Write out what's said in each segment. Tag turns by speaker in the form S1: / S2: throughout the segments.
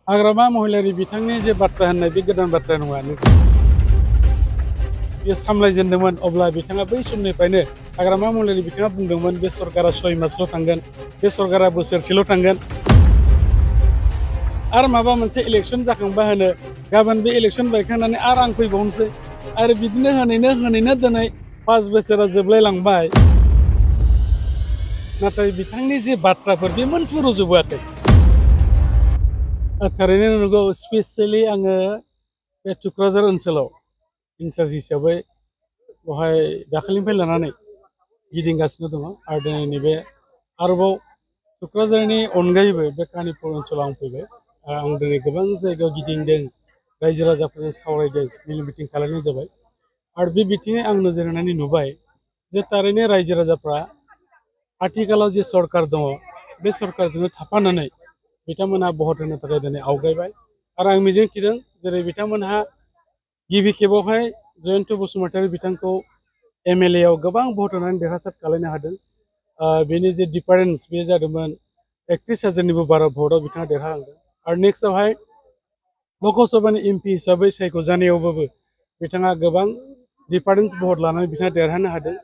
S1: हाग्रामा महिलारि बिथांनि जे बाथ्रा होननाय बे गोदान बाथ्रा नङा। बे सामलायजेनदोंमोन अब्ला बिथाङा बै समनिफ्रायनो हाग्रामा महिलारि बिथाङा बुंदोंमोन बे सरकारा 6 मासल' थांगोन, बे सरकारा बोसोरसेल' थांगोन। आरो माबा मोनसे इलेक्सन जाखांबा होनो गाबोन बे इलेक्सन बायखांनानै आरो आं फैबावनोसै आरो बिदिनो होनैनो दिनै 5 बोसोरा जोबलायलांबाय। नाथाय बिथांनि जे बाथ्राफोर बे मोनसेबो रज'बोआखै। थारैनो नंगौ, स्पेसियेलि आङो बे टुक्राझार ओनसोलाव इनचार्ज हिसाबै बेवहाय दाखालिनिफ्राय लानानै गिदिंगासिनो दङ आरो दिनै नैबे आरोबाव टुक्राझारनि अनगायैबो बे कानिपुर ओनसोलाव आं फैबाय। आं दिनै गोबां जायगायाव गिदिंदों, रायजो राजाफोरजों सावरायदों, मिल मिटिं खालामनाय जाबाय आरो बे बिथिङै आं नोजोर होनानै नुबाय जे थारैनो रायजो राजाफ्रा आथिखालाव जे सरकार दङ बे सरकारजोंनो थाफानानै बिथांमोनहा भट होनो थाखाय दिनै आवगायबाय आरो आं मिजिंथिदों जेरै बिथांमोनहा गिबि खेबावहाय जयन्त बसुमतारी बिथांखौ MLA आव गोबां भट होनानै देरहासार खालामनो हादों। बेनि जे डिफारेन्स बे जादोंमोन 31,000निबो बारा भटआव बिथाङा देरहालांदों आरो नेक्स्टआवहाय लकसभानि MP हिसाबै सायख'जानायावबाबो बिथाङा गोबां डिफारेन्स भट लानानै बिथाङा देरहानो हादों।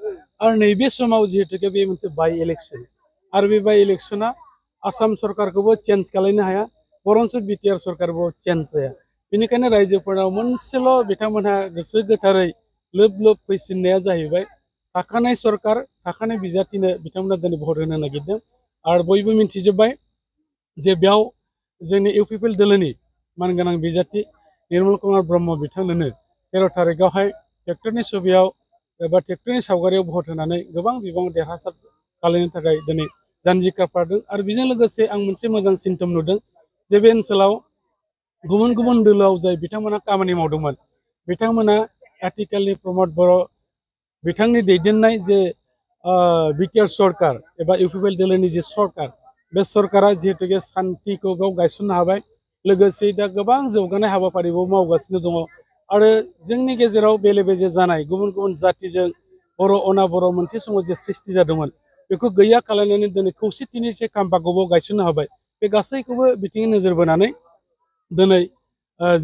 S1: आरो नैबे समाव जिहेतुके बे मोनसे बाइ इलेक्सन आरो बे बाइ इलेक्सना आसाम सरकारखौबो चेन्ज खालामनो हाया, बरन्स BTR सरकारबो चेन्ज जाया। बेनिखायनो रायजोफोराव मोनसेल' बिथांमोनहा गोसो गोथारै लोब लोब फैसिननाया जाहैबाय थाखानाय सरकार, थाखानाय बिजाथिनो बिथांमोना दिनै भट होनो नागिरदों आरो बयबो मिन्थिजोब्बाय जे बेयाव जोंनि UPPL दोलोनि मानगोनां बिजाथि निर्मल कुमार ब्रह्म बिथांनोनो 13 थारिखआवहाय ट्रेक्टरनि सुबियाव एबा ट्रेक्टरनि सावगारियाव भट होनानै गोबां बिबाङाव देरहासार खालामनो थाखाय दिनै जानजि खाफ्रादों। आरो बेजों लोगोसे आं मोनसे मोजां सिम्पटम नुदों जे बे ओनसोलाव गुबुन गुबुन दोलोआव जाय बिथांमोना खामानि मावदोंमोन बिथांमोना आथिखालनि प्रमद बर' बिथांनि दैदेननाय जे BTR सरकार एबा UPPL दोलोनि जे सरकार, बे सरकारा जिहेतुके सान्थिखौ गाव गायसननो हाबाय, लोगोसे दा गोबां जौगानाय हाबाफारिबो मावगासिनो दङ आरो जोंनि गेजेराव बेले बेजे जानाय गुबुन गुबुन जातिजों बर' अना बर' मोनसे समाव जे सृष्टि जादोंमोन बेखौ गैया खालामनानै दिनै खौसेथिनि जे खाम्फाखौबो गायसननो हाबाय। बे गासैखौबो बिथिङै नोजोर बोनानै दिनै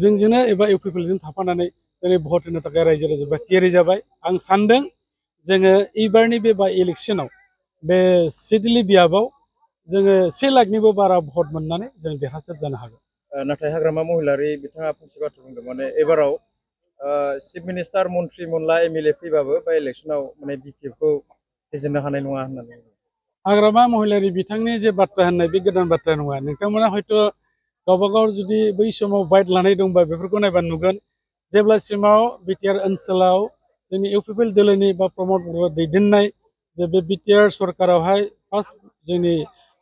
S1: जोंजोंनो एबा UPPLजों थाफानानै दिनै भट होनो थाखाय रायजो राजाफ्रा थियारि जाबाय। आं सानदों जोङो एबारनि बे बाइ इलेक्सनाव बे सिडली बियाबाव जोङो 1 लाखनिबो बारा भट मोननानै जों देरहासार जानो हागोन।
S2: नाथाय हाग्रामा महिलारि बिथाङा फंसे बाथ्रा बुंदों, माने एबाराव चिफ मिनिस्टार मन्त्रि मोनला MLA फैबाबो बाइ इलेक्सनाव माने BPFखौ फेजेननो हानाय नङा होननानै।
S1: हाग्रामा महिलारि बिथांनि जे बाथ्रा होननाय बे गोदान बाथ्रा नङा। नोंथांमोना हयथ' गावबागाव जुदि बै समाव बाइट लानाय दंबा बेफोरखौ नायबा नुगोन जेब्लासिमाव BTR ओनसोलाव जोंनि UPPL दोलोनि बा प्रमद बर' दैदेननाय जे बे BTR सरकारावहाय फार्स्ट जोंनि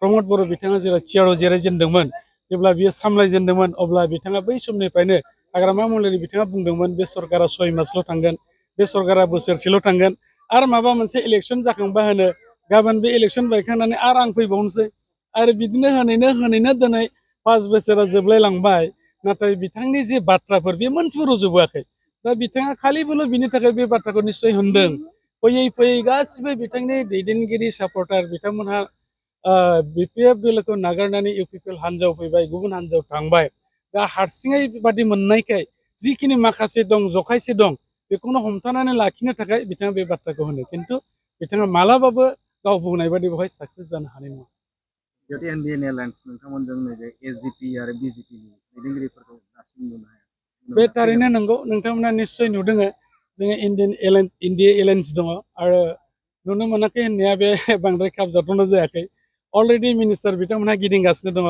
S1: प्रमद बर' बिथाङा जेब्ला चेयाराव जिरायजेनदोंमोन, जेब्ला बियो सामलायजेनदोंमोन अब्ला बिथाङा बै समनिफ्रायनो हाग्रामा महिलारि बिथाङा बुंदोंमोन बे सरकारा 6 मासल' थांगोन, बे सरकारा बोसोरसेल' थांगोन आरो माबा मोनसे इलेक्सन जाखांबा होनो गाबोन बे इलेक्सन बायखांनानै आरो आं फैबावनोसै आरो बिदिनो होनैनो दिनै 5 बोसोरा जोबलायलांबाय। नाथाय बिथांनि जे बाथ्राफोर बे मोनसेबो रज'बोआखै। दा बिथाङा खालिबोल' बिनि थाखाय बे बाथ्राखौ निस्सय होनदों। फैयै फैयै गासिबो बिथांनि दैदेनगिरि सापर्टार बिथांमोनहा BPF दोलोखौ नागारनानै UPPL हान्जायाव फैबाय, गुबुन हान्जायाव थांबाय। दा हारसिङै बादि मोननायखाय जिखिनि माखासे दं, जखायसे दं, बेखौनो हमथानानै लाखिनो थाखाय बिथाङा बे बाथ्राखौ होनो। खिन्थु बिथाङा मालाबाबो गाव बुंनाय बादि बेवहाय साक्सेस जानो हानाय नङा।
S3: जिहेतु NDN एलायन्स नोंथांमोनजों नैबे SGP आरो BJPनि दैदेनगिरिफोरखौ दासिम नुनो हाया।
S1: बे थारैनो नंगौ, नोंथांमोना निस्सय नुदों जोङो इन्डिया एलायन्स दङ आरो नुनो मोनाखै होननाया बे बांद्राय खाबजाथावना जायाखै। अलरेडि मिनिस्टार बिथांमोनहा गिदिंगासिनो दङ।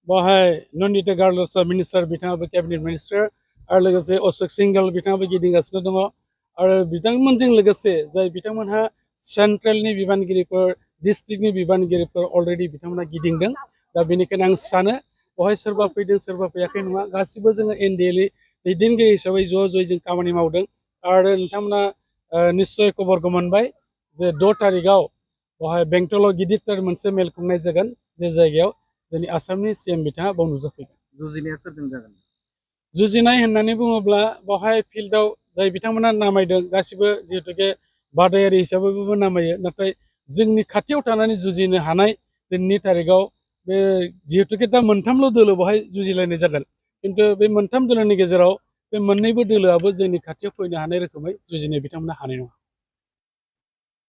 S1: बेवहाय नन्दिता गार्लसा मिनिस्टार बिथाङाबो केबिनेट मिनिस्टार आरो लोगोसे अशोक सिंघल बिथाङाबो गिदिंगासिनो दङ आरो बिथांमोनजों लोगोसे जाय बिथांमोनहा सेन्ट्रेलनि बिबानगिरिफोर, डिस्ट्रिक्टनि बिबानगिरिफोर अलरेडि बिथांमोना गिदिंदों। दा बेनिखायनो आं सानो बेवहाय सोरबा फैदों सोरबा फैयाखै नङा, गासिबो जोङो NDL दैदेनगिरि हिसाबै ज' ज'यै जों खामानि मावदों आरो नोंथांमोना निस्सय खबरखौ मोनबाय जे 6 थारिखआव बेवहाय बेंटलाव गिदिरथार मोनसे मेल खुंनाय जागोन, जे जायगायाव जोंनि आसामनि CM बिथाङा बाव नुजाफैगोन।
S3: जुजिनाया सोरजों जागोन?
S1: जुजिनाय होननानै बुङोब्ला बेवहाय फिल्डआव जाय बिथांमोना नामायदों गासिबो जिहेतुके बादायारि हिसाबैबो नामायो, नाथाय जोंनि खाथियाव थानानै जुजिनो हानाय दिनैनि थारिखआव बे जिहेतुके दा मोनथामल' दोलो बेवहाय जुजिलायनाय जागोन खिन्थु बे मोनथाम दोलोनि गेजेराव बे मोननैबो दोलोआबो जोंनि खाथियाव फैनो हानाय रोखोमै जुजिनो बिथांमोना हानाय नङा।